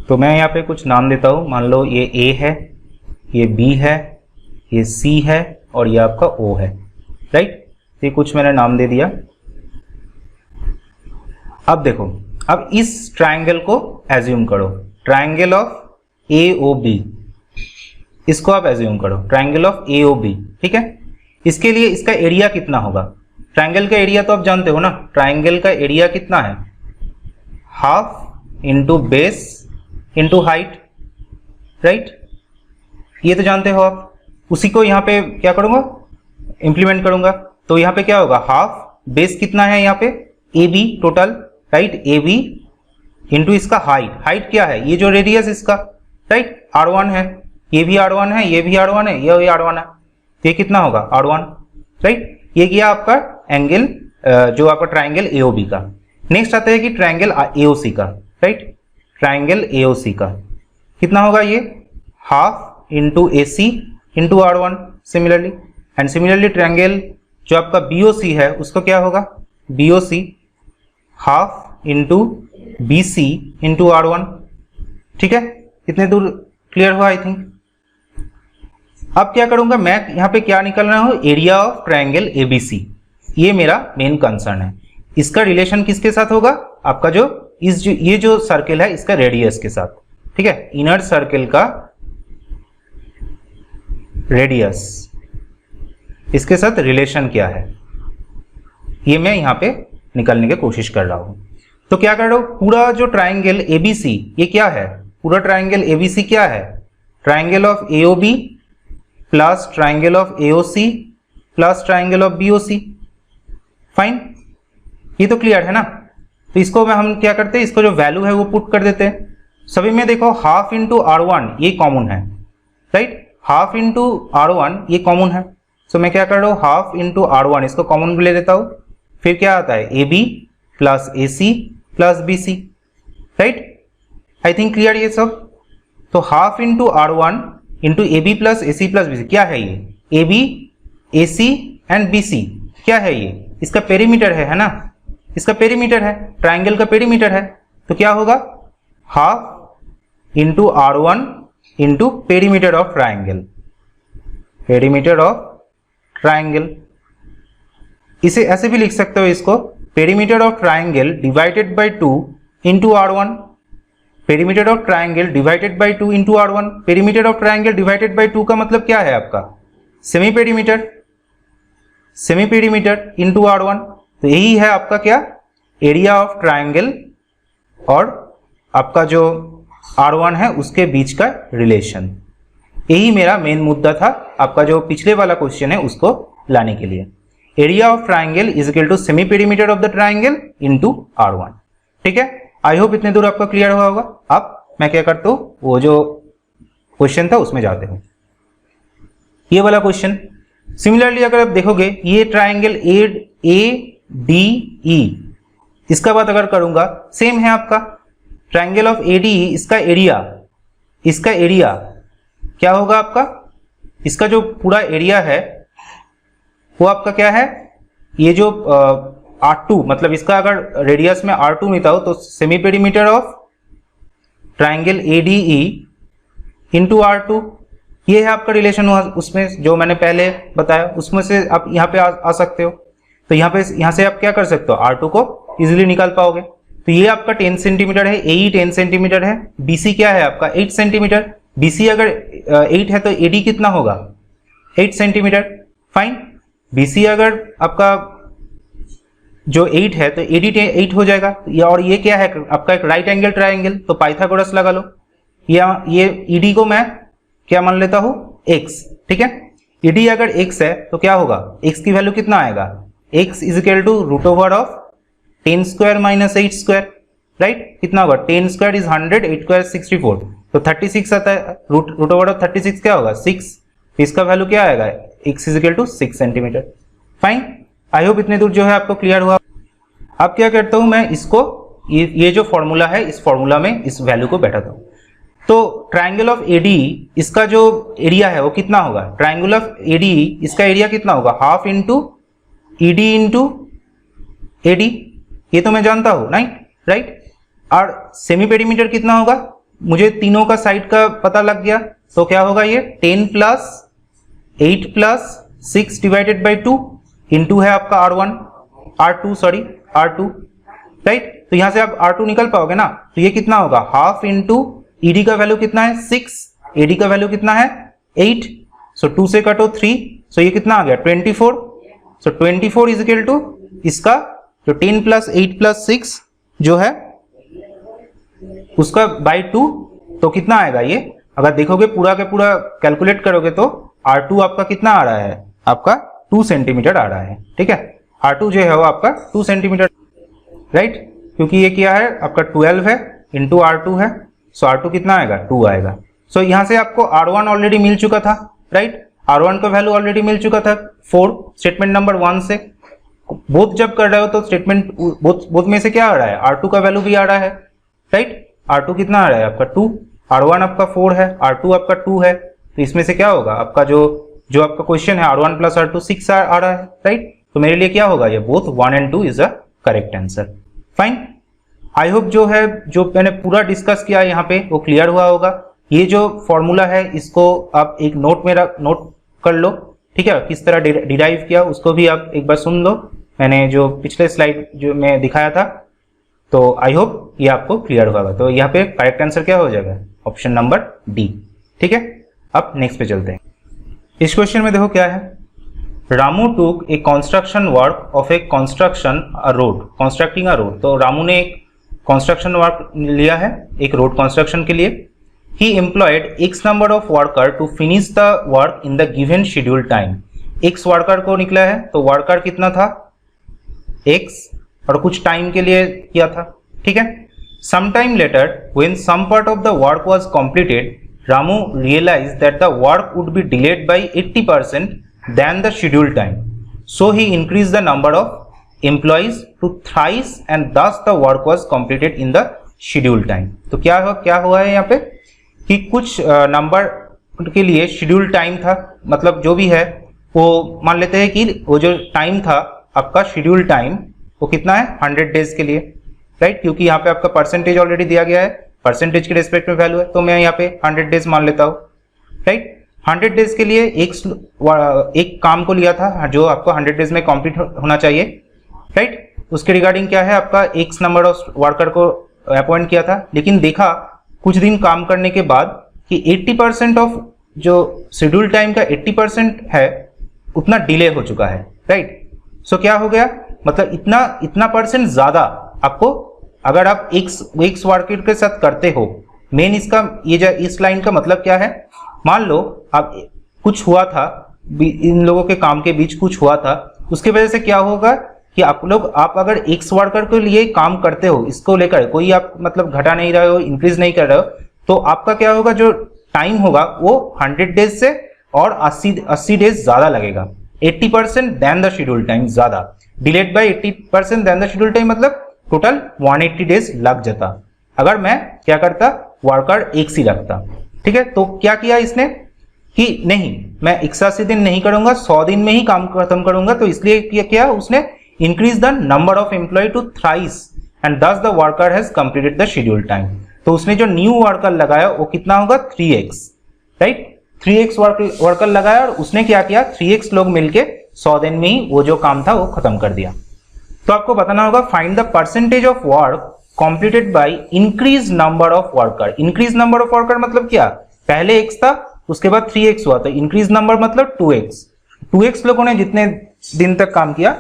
तो मैं यहाँ पे कुछ नाम देता हूं, मान लो ये A है, ये B है, ये C है और ये आपका O है, राइट, ये कुछ मैंने नाम दे दिया। अब देखो, अब इस ट्राइंगल को एज्यूम करो, ट्राइंगल ऑफ AOB, इसको आप एज्यूम करो ट्राइंगल ऑफ AOB, ठीक है। इसके लिए इसका एरिया कितना होगा, ट्राइंगल का एरिया तो आप जानते हो ना, ट्राइंगल का एरिया कितना है, half into base into height, right, ये तो जानते हो आप। उसी को यहाँ पे क्या करूंगा, इंप्लीमेंट करूंगा। तो यहाँ पे क्या होगा, हाफ, बेस कितना है यहाँ पे AB total, right, AB into इसका हाइट, हाइट क्या है, ये जो रेडियस इसका, राइट, R1 है, ये भी R1 है, ये भी R1 है, ये भी R1 है, ये कितना होगा R1, राइट। ये किया आपका एंगल, जो आपका ट्राइंगल AOB का। नेक्स्ट आता है कि ट्राइंगल AOC का, राइट, ट्राइंगल AOC का कितना होगा, ये half into AC into R1 similarly. And similarly triangle जो आपका BOC है उसको क्या होगा, BOC half into BC into R1, ठीक है, इतने दूर क्लियर हुआ आई थिंक। अब क्या करूंगा मैं, यहां पे क्या निकालना हो, एरिया ऑफ ट्राइंगल ABC, ये मेरा मेन कंसर्न है। इसका रिलेशन किसके साथ होगा, आपका ये जो सर्किल है इसका रेडियस के साथ, ठीक है, इनर सर्किल का रेडियस, इसके साथ रिलेशन क्या है, ये मैं यहां पे निकालने की कोशिश कर रहा हूं। तो क्या कर रहा हूं, पूरा जो ट्राइंगल ABC ये क्या है, पूरा ट्राइंगल ABC क्या है, triangle of AOB plus triangle of AOC plus triangle of BOC। Fine, ये तो क्लियर है ना। तो इसको हम क्या करते हैं, इसको जो वैल्यू है वो पुट कर देते हैं। सभी में देखो हाफ इंटू R1 ये कॉमन है, राइट, हाफ इंटू R1 ये कॉमन है। सो मैं क्या कर रहा हूँ, हाफ इंटू R1 इसको कॉमन ले लेता हूँ, फिर क्या आता है AB plus AC plus BC, right, I think clear ये सब। तो half into R1 into AB plus AC plus BC क्या है, ये AB AC एंड BC क्या है, ये इसका पेरीमीटर है ना, इसका पेरीमीटर है, ट्राइंगल का पेरीमीटर है। तो क्या होगा, half into R1 into perimeter of triangle, perimeter of triangle. इसे ऐसे भी लिख सकते हो इसको, perimeter of triangle divided by 2 into R1, perimeter of triangle divided by 2 into R1। Perimeter of triangle divided by 2 का मतलब क्या है आपका, semi perimeter, semi perimeter into R1। तो यही है आपका क्या, एरिया ऑफ ट्राइंगल और आपका जो R1 है उसके बीच का रिलेशन। यही मेरा मेन मुद्दा था, आपका जो पिछले वाला क्वेश्चन है उसको लाने के लिए। Area of triangle is equal to semi perimeter of the triangle into R1, ठीक है। आई होप इतने दूर आपका क्लियर हुआ होगा। अब मैं क्या करता हूं, वो जो क्वेश्चन था उसमें जाते हूं। ये वाला क्वेश्चन सिमिलरली अगर आप देखोगे, ये ट्राइंगल ADE, इसका बात अगर करूंगा सेम है आपका ट्राइंगल ऑफ ADE, इसका एरिया क्या होगा आपका, इसका जो पूरा एरिया है वो आपका क्या है, ये जो R2, मतलब इसका अगर रेडियस में R2 मिलता हो तो semi perimeter of triangle ADE into R2, ये है आपका रिलेशन उसमें जो मैंने पहले बताया, उसमें से आप यहाँ पे आ सकते हो। तो यहाँ से आप क्या कर सकते हो, R2 को इजीली निकाल पाओगे। तो ये आपका 10 सेंटीमीटर है, AE 10 सेंटीमीटर है, BC क्या है आपका 8 सेंटीमीटर। BC अगर 8 है तो AD कितना होगा 8 सेंटीमीटर। फाइन, BC अगर आपका जो 8 है तो AD 8 हो जाएगा। और ये क्या है आपका एक राइट एंगल ट्राइंगल, तो पाइथागोरस लगा लो। ये ED को मैं क्या मान लेता हूं x, ठीक है। ED अगर x है तो क्या होगा, x की वैल्यू कितना आएगा, x is equal to root over of 10 square minus 8 square, right. कितना होगा 10 स्क्वायर इज 100, 8 स्क्वायर 64, तो 36 आता है। रूट ओवर ऑफ 36 क्या होगा 6, इसका वैल्यू क्या आएगा x is equal to 6 centimetre. Fine, I hope इतने दूर जो है आपको क्लियर हुआ। अब क्या करता हूं मैं इसको, ये जो फॉर्मूला है इस फॉर्मूला में इस वैल्यू को बैठाता हूं। तो ट्राइंगल ऑफ AD इसका जो एरिया है वो कितना होगा, ट्राइंगल ऑफ AD इसका एरिया कितना होगा, half into ED into AD, ये तो मैं जानता हूं राइट। और सेमी पेरीमीटर कितना होगा, मुझे तीनों का साइड का पता लग गया। तो क्या होगा ये 10 plus 8 plus 6 divided by 2 into है आपका R2, राइट। तो यहां से आप R2 निकल पाओगे ना, तो ये कितना होगा हाफ इंटू ED का वैल्यू कितना है 6, AD का वैल्यू कितना है 8, सो 2 से कटो 3, सो ये कितना आ गया 24, सो 24 इज इक्वल टू इसका जो 10 प्लस 8 प्लस 6 जो है उसका बाई 2, तो कितना आएगा ये, अगर देखोगे पूरा के पूरा कैलकुलेट करोगे तो R2 आपका कितना आ रहा है, आपका 2 सेंटीमीटर आ रहा है, ठीक है। R2 जो है वो आपका 2 सेंटीमीटर, राइट, क्योंकि ये क्या है आपका 12 है इंटू R2 है, सो R2 कितना आएगा 2 आएगा। सो यहां से आपको R1 ऑलरेडी मिल चुका था, राइट, R1 का वैल्यू ऑलरेडी मिल चुका था 4 स्टेटमेंट नंबर 1 से। बोथ जब कर रहे हो तो स्टेटमेंट बोथ में से क्या आ रहा है, R2 का वैल्यू भी आ रहा है, राइट। R2 कितना आ रहा है आपका 2, R1 आपका 4 है, R2 आपका 2 है, तो इसमें से क्या होगा आपका जो आपका क्वेश्चन है R1 प्लस R2 6 आ रहा है, राइट। तो मेरे लिए क्या होगा ये both 1 and 2 is a correct answer. Fine, I hope जो मैंने पूरा डिस्कस किया यहाँ पे वो क्लियर हुआ होगा। ये जो फॉर्मूला है इसको आप एक नोट कर लो, ठीक है, किस तरह डिराइव किया उसको भी आप एक बार सुन लो, मैंने जो पिछले स्लाइड जो मैं दिखाया था, तो आई होप ये आपको क्लियर होगा। तो यहाँ पे करेक्ट आंसर क्या हो जाएगा, ऑप्शन नंबर डी, ठीक है। अब नेक्स्ट पे चलते हैं। इस क्वेश्चन में देखो क्या है, Ramu took a construction work of a constructing a road. तो रामू ने एक कंस्ट्रक्शन वर्क लिया है एक रोड कंस्ट्रक्शन के लिए। He employed x number of worker to finish the work in the given schedule time. x worker को निकला है, तो वर्कर कितना था x और कुछ टाइम के लिए किया था, ठीक है। Some time later when some part of the work was completed, Ramu realised that the work would be delayed by 80% than the schedule time, so he increase the number of employees to thrice and thus the work was completed in the schedule time। तो क्या हुआ है यहाँ पे कि कुछ number के लिए शेड्यूल टाइम था, मतलब जो भी है वो मान लेते हैं कि वो जो टाइम था आपका शेड्यूल टाइम वो कितना है 100 डेज के लिए, राइट, क्योंकि यहाँ पे आपका परसेंटेज ऑलरेडी दिया गया है, परसेंटेज के रेस्पेक्ट में वैल्यू है, तो मैं यहाँ पे 100 डेज मान लेता हूँ, राइट। 100 डेज के लिए एक काम को लिया था जो आपको 100 डेज में कंप्लीट होना चाहिए, राइट। उसके रिगार्डिंग क्या है आपका x नंबर ऑफ वर्कर को अपॉइंट किया था, लेकिन देखा कुछ दिन काम करने के बाद कि 80% ऑफ जो शेड्यूल टाइम का 80% है उतना डिले हो चुका है, राइट। सो क्या हो गया, मतलब इतना परसेंट ज्यादा आपको अगर आप x वर्कर के साथ करते हो। मेन इसका इस लाइन का मतलब क्या है, मान लो आप कुछ हुआ था, इन लोगों के काम के बीच कुछ हुआ था, उसकी वजह से क्या होगा कि आप अगर एक्स वर्कर के लिए काम करते हो, इसको लेकर कोई आप मतलब घटा नहीं रहे हो, इंक्रीज नहीं कर रहे हो, तो आपका क्या होगा जो टाइम होगा वो 100 डेज से और 80 डेज ज्यादा लगेगा। 80% देन द शेड्यूल टाइम ज्यादा, delayed by 80% than the schedule time, मतलब टोटल 180 डेज लग जाता अगर मैं क्या करता वर्कर एक्स ही रखता, ठीक है। तो क्या किया इसने कि नहीं मैं 81 दिन नहीं करूंगा, 100 दिन में ही काम खत्म करूंगा, तो इसलिए क्या उसने increase the number of employee to thrice and thus the worker has completed the scheduled time। तो उसने जो न्यू वर्कर लगाया वो कितना होगा 3x, राइट। 3x वर्कर लगाया और उसने क्या किया, 3x लोग मिलके 100 दिन में ही वो जो काम था वो खत्म कर दिया। तो आपको बताना होगा find the percentage of work completed by increase number of worker. Increase number of worker मतलब क्या, पहले x था उसके बाद 3x हुआ, तो इंक्रीज नंबर मतलब 2x। 2x लोगों ने जितने दिन तक काम किया,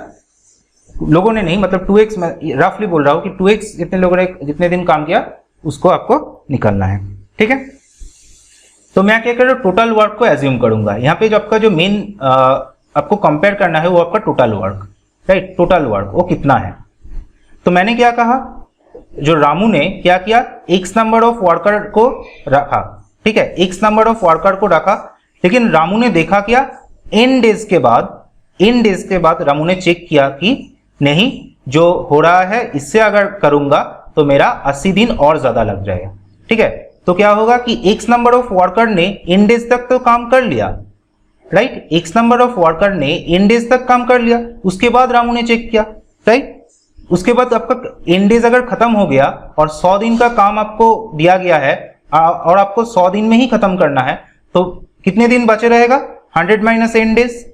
लोगों ने नहीं मतलब 2x, मैं रफली बोल रहा हूं कि 2x जितने लोगों ने जितने दिन काम किया उसको आपको निकालना है, ठीक है। तो मैं क्या कर रहा हूं, टोटल वर्क को एज्यूम करूंगा। यहाँ पे जो आपका जो मेन आपको कंपेयर करना है वो आपका total work, right. Total work वो कितना है, तो मैंने क्या कहा, जो रामू ने क्या किया, x नंबर ऑफ वर्कर को रखा, ठीक है, x नंबर ऑफ वर्कर को रखा। लेकिन रामू ने देखा क्या, n डेज के बाद रामू ने चेक किया कि नहीं, जो हो रहा है इससे अगर करूंगा तो मेरा 80 दिन और ज्यादा लग जाएगा, ठीक है। तो क्या होगा कि x नंबर ऑफ वर्कर ने n डेज तक तो काम कर लिया, right. x number of worker ने n डेज तक काम कर लिया, उसके बाद रामू ने चेक किया, राइट। उसके बाद आपका n डेज अगर खत्म हो गया और 100 दिन का काम आपको दिया गया है और आपको 100 दिन में ही खत्म करना है, तो कितने दिन बचे रहेगा, 100 माइनस n डेज।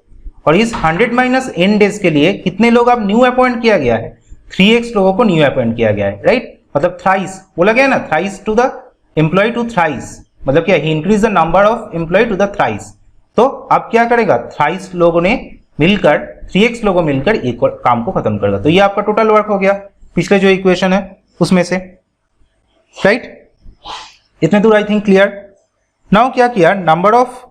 और इस 100 माइनस n डेज के लिए कितने लोग अब न्यू अपॉइंट किया गया है, 3x लोगों को न्यू अपॉइंट किया गया है, राइट। मतलब थ्राइस बोला गया ना, thrice to the employ to thrice, मतलब क्या, he increase the number of employ to the thrice. तो अब क्या करेगा, थ्राइस लोगों ने मिलकर, 3x लोगों मिलकर एक काम को खत्म करेगा। तो ये आपका टोटल वर्क हो गया पिछले जो इक्वेशन है उसमें से, राइट। इतने दूर आई थिंक क्लियर। नाउ क्या किया, नंबर ऑफ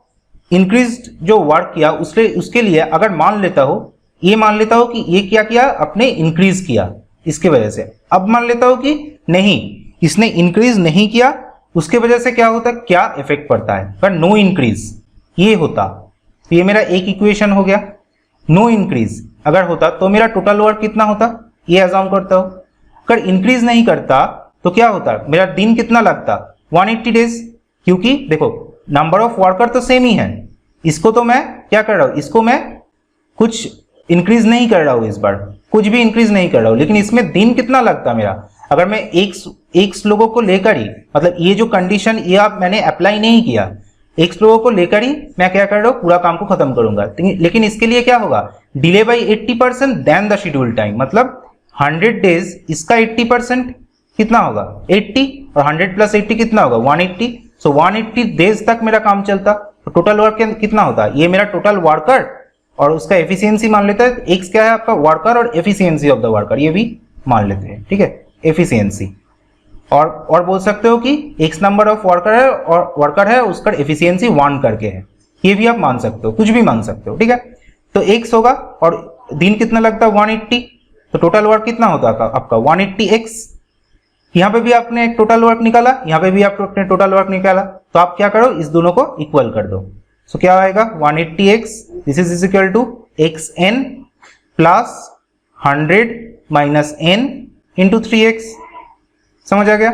इंक्रीज जो वर्क किया उसके लिए अगर मान लेता हो, ये मान लेता हो कि ये क्या किया, अपने इंक्रीज किया इसके वजह से। अब मान लेता हो कि नहीं, इसने इंक्रीज नहीं किया, उसके वजह से क्या होता है, क्या इफेक्ट पड़ता है, पर नो इंक्रीज ये होता, तो ये मेरा एक इक्वेशन हो गया। नो इंक्रीज अगर होता तो मेरा टोटल वर्क कितना होता, ये एज्यूम करता हो। अगर इंक्रीज नहीं करता तो क्या होता, मेरा दिन कितना लगता, 180 डेज, क्योंकि देखो नंबर ऑफ वर्कर तो सेम ही है। इसको तो मैं क्या कर रहा हूं, इसको मैं कुछ इंक्रीज नहीं कर रहा हूं, इस बार कुछ भी इंक्रीज नहीं कर रहा हूं, लेकिन इसमें दिन कितना लगता मेरा, अगर मैं x लोगों को लेकर ही, मतलब ये जो कंडीशन ये आप मैंने अप्लाई नहीं किया, x लोगों को लेकर ही मैं क्या कर रहा हूं, पूरा काम को खत्म करूंगा। लेकिन इसके लिए क्या होगा, delay by 80% than the schedule time, मतलब 100 डेज इसका 80% कितना होगा, 80, और 100 प्लस 80 कितना होगा, 180। सो 180 डेज तक मेरा काम चलता, तो टोटल वर्क कितना होता, ये मेरा टोटल वर्कर और उसका एफिशिएंसी मान लेता है। एक्स क्या है आपका, वर्कर, और एफिशिएंसी ऑफ द वर्कर ये भी मान लेते हैं, ठीक है, एफिशिएंसी। और बोल सकते हो कि एक्स नंबर ऑफ वर्कर है और वर्कर है उसका एफिशिएंसी 1 करके है, ये भी आप मान सकते हो, कुछ भी मान सकते हो, ठीक है। तो एक्स होगा और दिन कितना लगता है, 180, तो टोटल वर्क कितना होता है आपका 180x। यहाँ पे भी आपने एक टोटल वर्क निकाला, यहाँ पे भी आपने टोटल वर्क निकाला, तो आप क्या करो, इस दोनों को इक्वल कर दो। सो क्या आएगा, 180x this is equal to xn plus 100 minus n into 3x। समझ आ गया,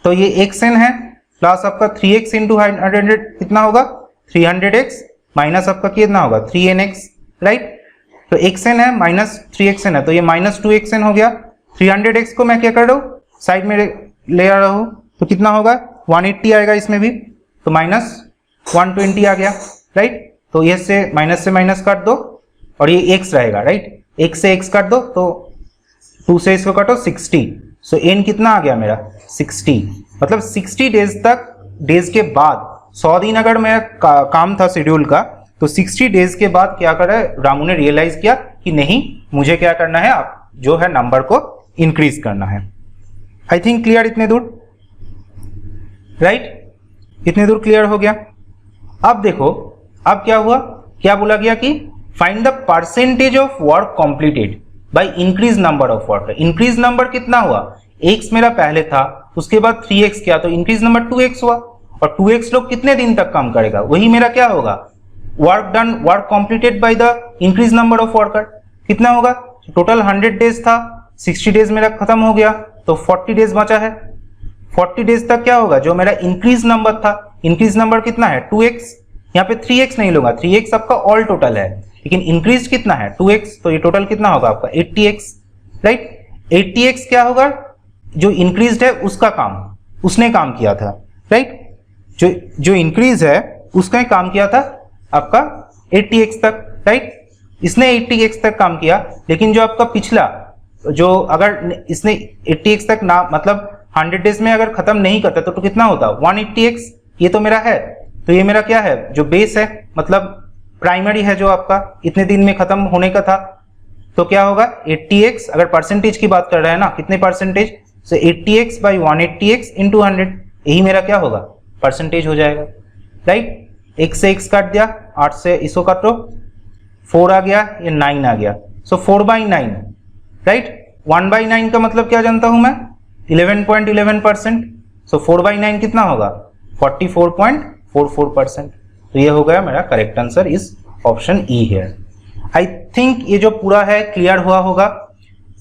तो ये xn है प्लस आपका 3x इंटू 100 कितना होगा, 300x माइनस आपका कितना होगा, 3nx, राइट। तो xn है माइनस 3xn है, तो ये माइनस 2xn हो गया। 300x को मैं क्या कर रहा हूँ, साइड में ले आ रहा हूं, तो कितना होगा, 180 आएगा इसमें भी, तो माइनस 120 आ गया, राइट। तो ये से माइनस काट दो और ये x रहेगा, राइट, x से x काट दो, तो 2 से इसको काटो 60। सो n कितना आ गया मेरा, 60, मतलब 60 डेज के बाद, 100 दिन अगर मेरा काम था शेड्यूल का, तो 60 डेज के बाद क्या करा, रामू ने रियलाइज किया कि नहीं, मुझे क्या करना है, आप जो है नंबर को इंक्रीज करना है। आई थिंक क्लियर इतने दूर, राइट, इतने दूर क्लियर हो गया। अब देखो, अब क्या हुआ, क्या बोला गया कि find the percentage of work completed by increase number of worker. Increase number कितना हुआ, x मेरा पहले था, उसके बाद 3x किया, तो इंक्रीज नंबर 2x हुआ, और 2x लोग कितने दिन तक काम करेगा, वही मेरा क्या होगा, work done, work completed by the increase number of worker कितना होगा। टोटल 100 डेज था, 60 डेज मेरा खत्म हो गया, तो 40 डेज बचा है। 40 डेज तक क्या होगा, जो मेरा इंक्रीज नंबर था, इंक्रीज नंबर कितना है 2x, यहाँ पे 3x नहीं लूंगा, 3x आपका ऑल टोटल है, लेकिन इंक्रीज कितना है 2x, तो ये टोटल कितना होगा आपका 80x, राइट। 80x क्या होगा, जो इंक्रीज्ड है उसका काम, उसने काम किया था, राइट। जो इंक्रीज है उसका काम किया था आपका 80x तक, राइट। इसने 80x तक काम किया, लेकिन जो आपका पिछला जो अगर इसने 80x तक ना मतलब 100 डेज में अगर खत्म नहीं करता तो कितना होता 180x। ये तो मेरा है, तो ये मेरा क्या है जो बेस है मतलब प्राइमरी है जो आपका इतने दिन में खत्म होने का था, तो क्या होगा 80x। अगर परसेंटेज की बात कर रहा है ना कितने percentage, so 80x by 180x into 100, यही मेरा क्या होगा परसेंटेज हो जाएगा, राइट। x से x काट दिया, 8 से इसको काटो, 4 आ गया, ये 9 आ गया, सो 4/9, राइट। 1/9 का मतलब क्या जानता हूं मैं 11.11%, सो 4/9 कितना होगा 44.44%। तो ये हो गया मेरा करेक्ट आंसर इस ऑप्शन ई है। आई थिंक ये जो पूरा है क्लियर हुआ होगा।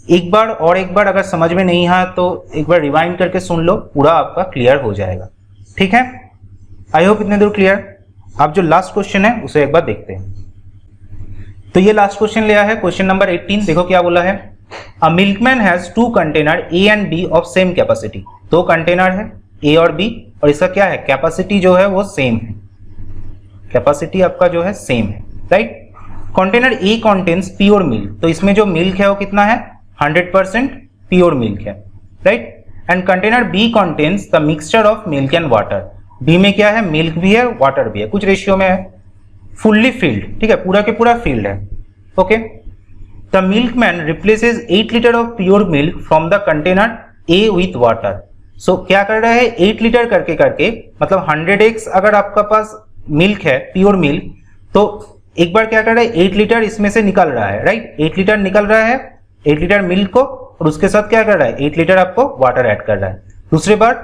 एक बार अगर समझ में नहीं आया तो एक बार रिवाइंड करके सुन लो, पूरा आपका क्लियर हो जाएगा, ठीक है। आई होप इतने दूर क्लियर। अब जो लास्ट क्वेश्चन है उसे एक बार देखते हैं। तो ये लास्ट क्वेश्चन लिया है क्वेश्चन नंबर 18। देखो क्या बोला है, a milkman has 2 container A and B of same capacity. 2 container है ए और बी, और इसका क्या है कैपेसिटी जो है वो सेम है, कैपेसिटी आपका जो है सेम है, right. Container A contains pure milk, तो इसमें जो मिल्क है वो कितना है 100% प्योर मिल्क है, right. And container B contains the mixture of milk and water. B में क्या है मिल्क भी है वाटर भी है, कुछ रेशियो में है, फुल्ली फिल्ड, ठीक है, पूरा के पूरा फिल्ड है, okay. The milkman replaces 8 litre of pure milk from the container A with water. So क्या कर रहा है 8 लीटर करके करके, मतलब 100x अगर आपका पास मिल्क है प्योर मिल्क, तो एक बार क्या कर रहा है 8 लीटर इसमें से निकल रहा है, राइट। 8 लीटर निकल रहा है 8 लीटर मिल्क को, और उसके साथ क्या कर रहा है 8 लीटर आपको वाटर ऐड कर रहा है। दूसरी बार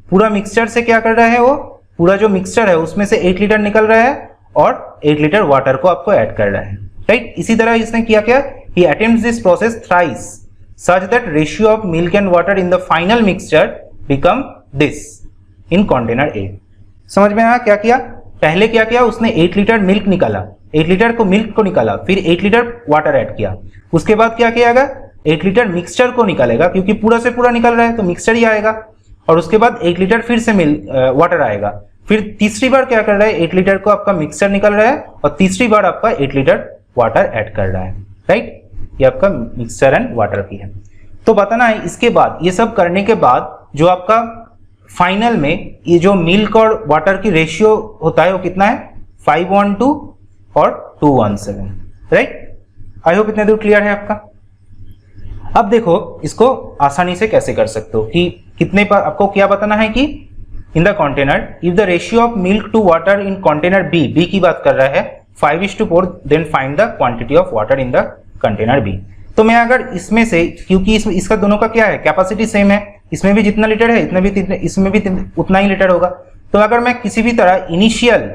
पूरा मिक्सचर से क्या कर रहा है वो पूरा जो मिक्सचर है उसमें से 8 लीटर निकल रहा है और 8 लीटर वाटर को आपको ऐड कर रहा है, राइट। इसी तरह इसने किया क्या, he attempts this process thrice such that ratio of milk and water in the final mixture become this in container A। समझ में आया क्या किया, पहले क्या किया उसने 8 लीटर मिल्क निकाला, 8 लीटर को मिल्क को निकाला, फिर 8 लीटर वाटर ऐड किया, उसके बाद क्या कियागा 8 लीटर मिक्सचर को निकालेगा, क्योंकि पूरा से पूरा निकल रहा है तो मिक्सचर ही आएगा, और उसके बाद 8 लीटर फिर से वाटर आएगा, फिर तीसरी बार क्या कर रहा है 8 लीटर को आपका मिक्सचर निकल रहा है, और तीसरी बार आपका 8 लीटर वाटर ऐड कर रहा है, राइट। ये आपका मिक्सचर एंड वाटर भी है। तो बताना है इसके बाद ये सब करने के बाद जो आपका फाइनल में ये जो मिल्क और वाटर की रेशियो होता है वो कितना है 5:1 और 2:1, राइट। आई होप इतने दूर क्लियर है आपका। अब देखो इसको आसानी से कैसे कर सकते हो कि कितने पर आपको क्या बताना है कि in the container if the ratio of milk to water in container B की बात कर रहा है 5:4, then find the quantity of water in the container B. तो मैं अगर इसमें से, क्योंकि इसका दोनों का क्या है कैपेसिटी सेम है, इसमें भी जितना लीटर है इसमें भी उतना ही लीटर होगा, तो अगर मैं किसी भी तरह इनिशियल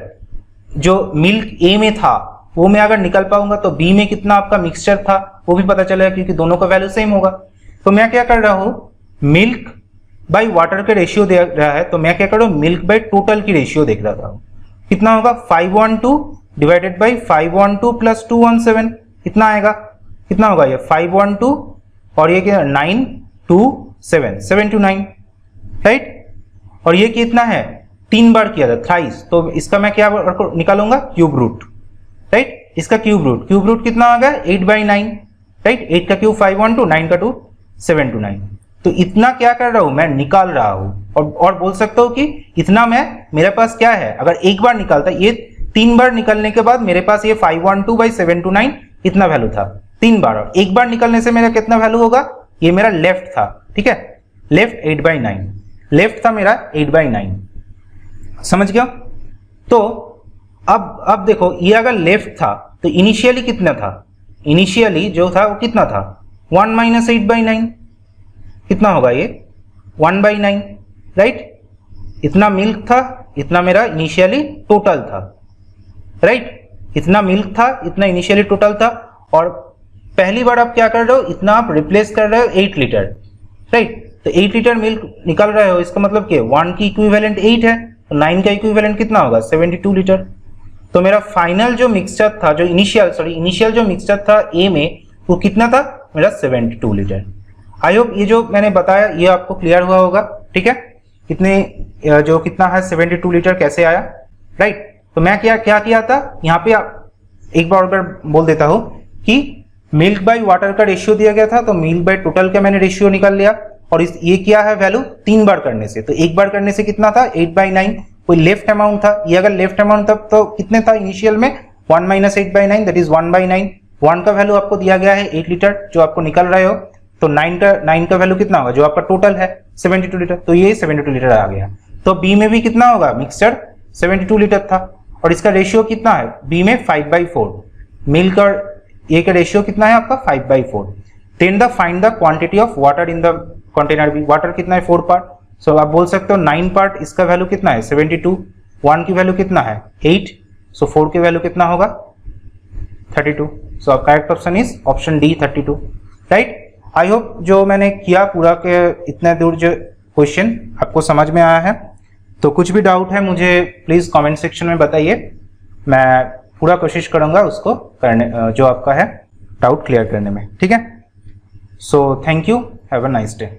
जो मिल्क ए में था वो मैं अगर निकल पाऊंगा तो बी में कितना आपका मिक्सचर था वो भी पता चलेगा, क्योंकि दोनों का वैल्यू सेम होगा। तो मैं क्या कर रहा हूं मिल्क बाई वाटर के रेशियो दे रहा है, तो मैं क्या कर रहा हूं मिल्क बाई टोटल की रेशियो देख रहा हूं, कितना होगा 5:1 डिवाइडेड बाई 5:1 प्लस 2:1, कितना आएगा, कितना होगा ये 5:1 और ये क्या 9:2 7 to 9, राइट। और ये कितना है 3 बार किया था थ्राइस, तो इसका मैं क्या निकालूंगा क्यूब रूट, राइट। इसका क्यूब रूट कितना आ गया 8/9, राइट। 8 का क्यूब 5:1 9 का 2 7 to 9। तो इतना क्या कर रहा हूं मैं निकाल रहा हूं, और बोल सकता हूं कि इतना मेरे पास क्या है, अगर एक बार निकालता ये 3 बार निकलने के बाद मेरे पास ये 5:1/7 to 9 इतना वैल्यू था 3 बार, और एक बार निकलने से मेरा कितना वैल्यू होगा, ये मेरा लेफ्ट था, ठीक है, लेफ्ट 8/9, लेफ्ट था मेरा 8/9, समझ गया। तो अब देखो ये अगर लेफ्ट था तो इनिशियली कितना था, इनिशियली जो था वो कितना था 1 - 8/9, कितना होगा ये 1/9, राइट। इतना मिल्क था, इतना मेरा इनिशियली टोटल था, राइट। इतना मिल्क था, इतना इनिशियली टोटल था, और पहली बार आप क्या कर रहे हो इतना आप रिप्लेस कर रहे हो 8 लीटर, राइट। तो 8 लीटर मिल्क निकल रहे हो, इसका मतलब क्या 1 की इक्विवेलेंट 8 है, तो 9 का इक्विवेलेंट कितना होगा 72 लीटर। तो मेरा फाइनल जो मिक्सचर था, जो इनिशियल जो मिक्सचर था ए में, वो कितना था मेरा 72 लीटर। आई होप ये जो मैंने बताया ये आपको क्लियर हुआ होगा, ठीक है। कितने जो कितना है 72 लीटर कैसे आया, राइट। तो मैं क्या किया था यहाँ पे, एक बार अगर बोल देता हूँ कि मिल्क बाय वाटर का रेशियो दिया गया था, तो मिल्क बाय टोटल का मैंने रेशियो निकाल लिया, और ये क्या है वैल्यू 3 बार करने से, तो एक बार करने से कितना था 8/9, कोई लेफ्ट अमाउंट था, ये अगर लेफ्ट अमाउंट था तो कितने था इनिशियल में 1 - 8/9 दैट इज 1/9। 1 का वैल्यू आपको दिया गया है 8 लीटर जो आपको निकल रहे हो, तो 9 का वैल्यू कितना होगा जो आपका टोटल है 72 लीटर, तो ये 72 लीटर आ गया। तो बी में भी कितना होगा मिक्सचर 72 लीटर था, और इसका रेशियो कितना है बी में 5/4, मिल्क और ए का रेशियो कितना है आपका 5/4। Then the find the quantity of water in the container B, water कितना है 4 पार्ट, सो आप बोल सकते हो 9 पार्ट, इसका वैल्यू कितना है 72, 1 की वैल्यू कितना है 8, सो 4 की वैल्यू कितना होगा 32। सो आप correct option is option D 32, right. I hope जो मैंने किया पूरा के इतने दूर जो क्वेश्चन आपको समझ में आया है। तो कुछ भी डाउट है मुझे प्लीज कमेंट सेक्शन में बताइए, मैं पूरा कोशिश करूंगा उसको करने, जो आपका है डाउट क्लियर करने में, ठीक है। So thank you, have a nice day.